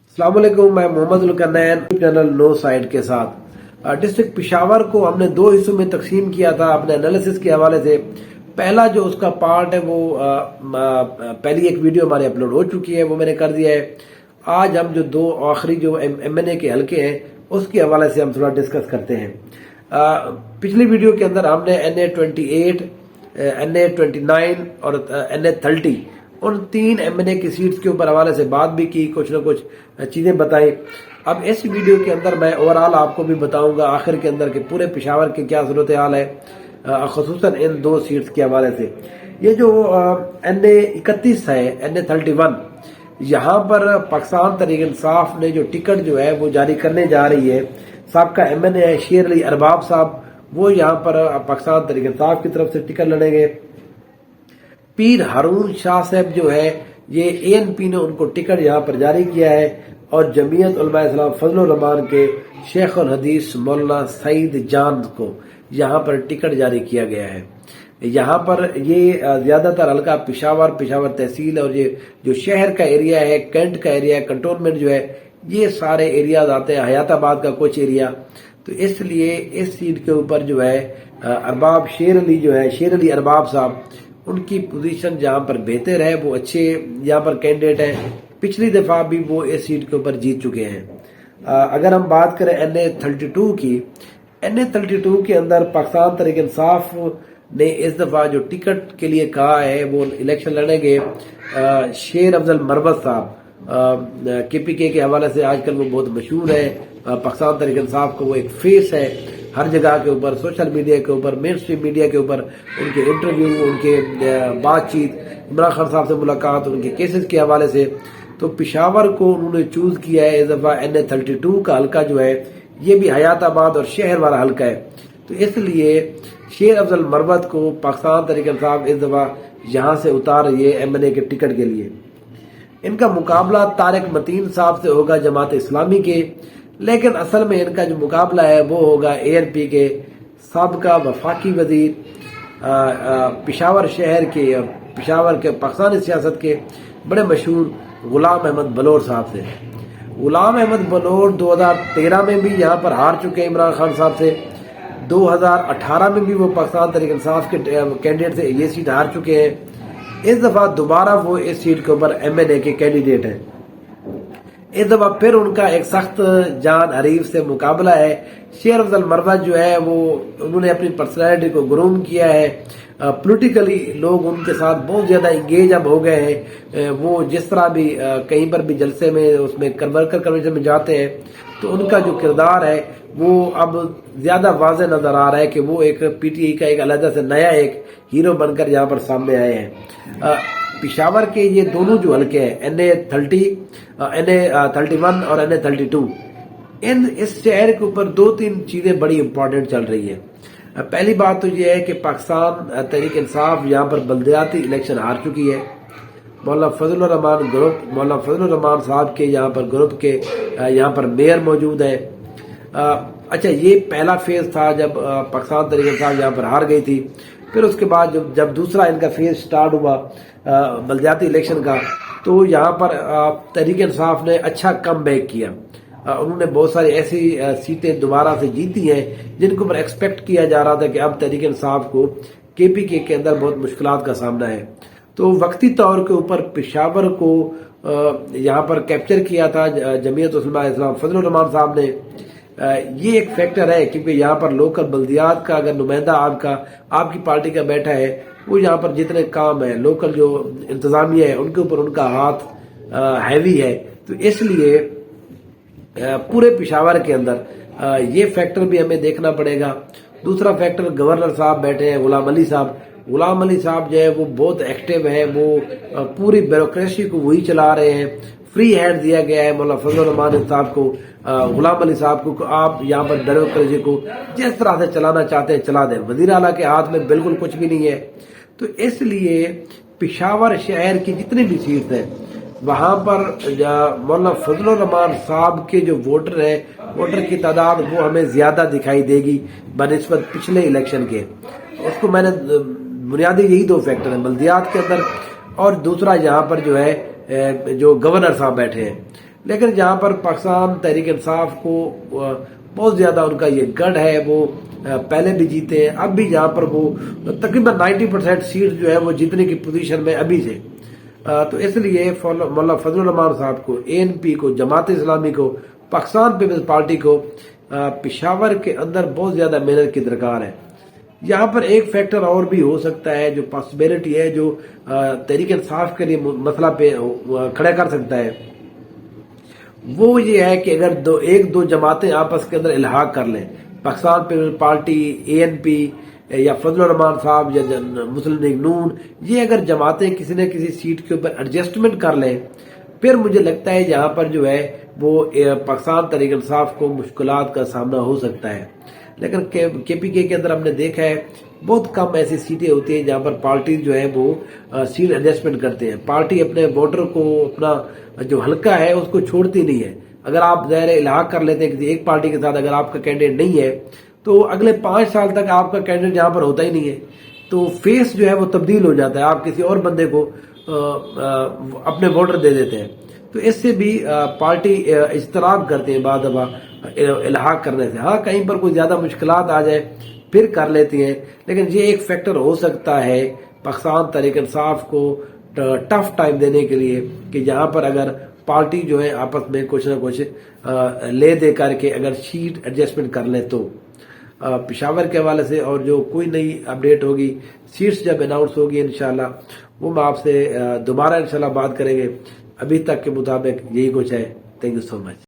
अस्सलाम वालेकुम, मैं मोहम्मद उलकरनैन चैनल नो साइड के साथ। डिस्ट्रिक्ट पिशावर को हमने दो हिस्सों में तकसीम किया था अपने एनालिसिस के हवाले से। पहला जो उसका पार्ट है वो पहली एक वीडियो हमारे अपलोड हो चुकी है, वो मैंने कर दिया है। आज हम जो दो आखिरी जो MNA के हल्के हैं उसके हवाले से हम थोड़ा डिस्कस करते हैं। पिछली वीडियो के अंदर हमने NA28, NA29 और NA30 उन तीन MNA की सीट्स के ऊपर हवाले से बात भी की, कुछ न कुछ चीजें बताई। अब इस वीडियो के अंदर मैं ओवरऑल आपको भी बताऊंगा आखिर के अंदर कि पूरे पिशावर की क्या सूरत हाल है, खसूसन इन दो सीट्स के हवाले से। ये जो NA31 है, NA31, यहाँ पर पाकिस्तान तहरीक इंसाफ ने जो टिकट जो है वो जारी करने जा रही है। साबका MNA है शेर अली अरबाब साहब, वो यहाँ पर पाकिस्तान तहरीक इंसाफ की तरफ से टिकट लड़ेंगे। पीर हारून शाह साहब जो है ये ANP ने उनको टिकट यहाँ पर जारी किया है और जमीयत उलमा इस्लाम फजलुर रहमान के शेख उल हदीस मौलाना सईद जान को यहाँ पर टिकट जारी किया गया है। यहाँ पर ये ज्यादातर हल्का पिशावर तहसील और ये जो शहर का एरिया है, कैंट का एरिया है, कंटोनमेंट जो है, ये सारे एरियाज आते हैं, हयाताबाद का कुछ एरिया। तो इसलिए इस सीट के ऊपर जो है अरबाब शेर अली अरबाब साहब, उनकी पोजीशन जहां पर बेहतर है, वो अच्छे यहाँ पर कैंडिडेट हैं। पिछली दफा भी वो इस सीट के ऊपर जीत चुके हैं। अगर हम बात करें NA32 की, NA32 के अंदर पाकिस्तान तहरीक इंसाफ ने इस दफा जो टिकट के लिए कहा है वो इलेक्शन लड़ेंगे शेर अफजल मरवत साहब। KPK के हवाले से आजकल वो बहुत मशहूर है। पाकिस्तान तहरीक इंसाफ को वो एक फेस है हर जगह के ऊपर, सोशल मीडिया के ऊपर, मेन स्ट्रीम मीडिया के ऊपर। उनके इंटरव्यू, उनके बातचीत, इमरान खान साहब से मुलाकात, उनके केसेस के हवाले से। तो पिशावर को उन्होंने चूज किया है इस दफा। NA32 का हल्का जो है ये भी हयाताबाद और शहर वाला हल्का है, तो इसलिए शेर अफजल मरवत को पाकिस्तान तहरीक इंसाफ इस दफा यहाँ से उतार रही है MNA के टिकट के लिए। इनका मुकाबला तारिक मतीन साहब से होगा जमात इस्लामी के, लेकिन असल में इनका जो मुकाबला है वो होगा ANP के साबका वफाकी वजीर, पिशावर शहर के, पिशावर के पाकिस्तानी सियासत के बड़े मशहूर गुलाम अहमद बलोर साहब से। गुलाम अहमद बलोर 2013 में भी यहाँ पर हार चुके हैं इमरान खान साहब से। 2018 में भी वो पाकिस्तान तहरीक इंसाफ के कैंडिडेट से ये सीट हार चुके हैं। इस दफा दोबारा वो इस सीट के ऊपर MNA के कैंडिडेट हैं। इस दफा फिर उनका एक सख्त जान हरीफ से मुकाबला है। शेर अफजल मरवत जो है वो उन्होंने अपनी पर्सनैलिटी को ग्रूम किया है। पॉलिटिकली लोग उनके साथ बहुत ज्यादा इंगेज अब हो गए हैं। वो जिस तरह भी कहीं पर भी जलसे में, उसमें वर्कर कन्वेंशन में जाते हैं, तो उनका जो किरदार है वो अब ज्यादा वाज़ेह नजर आ रहा है कि वो एक PTI का एक अलग से नया एक हीरो बनकर यहाँ पर सामने आए हैं। पिशावर के ये दोनों जो हल्के हैं NA31 और NA32, इस शहर के ऊपर दो तीन चीजें बड़ी इंपॉर्टेंट चल रही है। पहली बात तो ये है कि पाकिस्तान तहरीक इंसाफ यहाँ पर बल्दियाती इलेक्शन हार चुकी है। मौलाना फजलुर रहमान ग्रुप, मौलाना फजलुर रहमान साहब के यहाँ पर ग्रुप के यहाँ पर मेयर मौजूद है। अच्छा, ये पहला फेज था जब पाकिस्तान तहरीक इंसाफ यहाँ पर हार गई थी। फिर उसके बाद जब दूसरा इनका फेज स्टार्ट हुआ बल्दियाती इलेक्शन का, तो यहाँ पर तहरीक इंसाफ ने अच्छा कम बैक किया। उन्होंने बहुत सारी ऐसी सीटें दोबारा से जीती हैं जिनके ऊपर एक्सपेक्ट किया जा रहा था कि अब तहरीक इंसाफ को KPK के अंदर बहुत मुश्किलात का सामना है। तो वक्ती तौर के ऊपर पिशावर को यहाँ पर कैप्चर किया था जमीयत उलमा इस्लाम फजलुर रहमान साहब ने। ये एक फैक्टर है क्योंकि यहाँ पर लोकल बल्दियात का अगर नुमाइंदा आपकी पार्टी का बैठा है, वो यहाँ पर जितने काम है, लोकल जो इंतजामिया है, उनके ऊपर उनका हाथ हैवी है। तो इसलिए पूरे पिशावर के अंदर ये फैक्टर भी हमें देखना पड़ेगा। दूसरा फैक्टर, गवर्नर साहब बैठे हैं गुलाम अली साहब। गुलाम अली साहब जो है वो बहुत एक्टिव है, वो पूरी ब्यूरोक्रेसी को वही चला रहे हैं। फ्री हैंड दिया गया है मौलाना फजलुर रहमान साहब को, गुलाम अली साहब को, आप यहाँ पर ब्यूरोक्रेसी को जिस तरह से चलाना चाहते हैं चला दें। वजीर आला के हाथ में बिल्कुल कुछ भी नहीं है। तो इसलिए पिशावर शहर की जितनी भी सीट है वहां पर मौलाना फजलुर रहमान साहब के जो वोटर है, वोटर की तादाद वो हमें ज्यादा दिखाई देगी बनिस्बत पिछले इलेक्शन के। उसको मैंने बुनियादी यही दो फैक्टर है बल्दियात के अंदर, और दूसरा यहाँ पर जो है जो गवर्नर साहब बैठे हैं। لیکن جہاں پر پاکستان تحریک انصاف کو بہت زیادہ ان کا یہ گڑھ ہے، وہ پہلے بھی جیتے ہیں، اب بھی جہاں پر وہ تقریباً 90% سیٹ جو ہے وہ جیتنے کی پوزیشن میں ابھی سے، تو اس لیے مولانا فضل الرحمان صاحب کو، ANP کو، جماعت اسلامی کو، پاکستان پیپلز پارٹی کو پشاور کے اندر بہت زیادہ محنت کی درکار ہے۔ یہاں پر ایک فیکٹر اور بھی ہو سکتا ہے جو پاسبلٹی ہے، جو تحریک انصاف کے لیے مسئلہ پہ کھڑا کر سکتا ہے، وہ یہ ہے کہ اگر ایک دو جماعتیں آپس کے اندر الحاق کر لیں، پاکستان پیپلز پارٹی، ANP یا فضل الرحمان صاحب یا مسلم لیگ نون، یہ اگر جماعتیں کسی نہ کسی سیٹ کے اوپر ایڈجسٹمنٹ کر لیں، پھر مجھے لگتا ہے یہاں پر جو ہے وہ پاکستان تحریک انصاف کو مشکلات کا سامنا ہو سکتا ہے۔ لیکن KPK کے اندر ہم نے دیکھا ہے بہت کم ایسی سیٹیں ہوتی ہیں جہاں پر پارٹی جو ہے وہ سیٹ ایڈجسٹمنٹ کرتے ہیں۔ پارٹی اپنے ووٹر کو، اپنا جو حلقہ ہے اس کو چھوڑتی نہیں ہے۔ اگر آپ ظاہر الحاق کر لیتے ہیں کسی ایک پارٹی کے ساتھ، اگر آپ کا کینڈیڈیٹ نہیں ہے تو اگلے 5 سال تک آپ کا کینڈیڈیٹ یہاں پر ہوتا ہی نہیں ہے، تو فیس جو ہے وہ تبدیل ہو جاتا ہے، آپ کسی اور بندے کو اپنے ووٹر دے دیتے ہیں۔ تو اس سے بھی پارٹی اجتناب کرتے ہیں بعض دفعہ الحاق کرنے سے۔ ہاں کہیں پر کوئی زیادہ مشکلات آ جائے پھر کر لیتی ہیں، لیکن یہ ایک فیکٹر ہو سکتا ہے پاکستان تحریک انصاف کو ٹف ٹائم دینے کے لیے کہ یہاں پر اگر پارٹی جو ہے آپس میں کچھ نہ کچھ لے دے کر کے اگر سیٹ ایڈجسٹمنٹ کر لیں تو۔ پشاور کے حوالے سے اور جو کوئی نئی اپڈیٹ ہوگی، سیٹس جب اناؤنس ہوگی انشاءاللہ، وہ میں آپ سے دوبارہ انشاءاللہ بات کریں گے۔ ابھی تک کے مطابق یہی کچھ ہے۔ Thank you so much.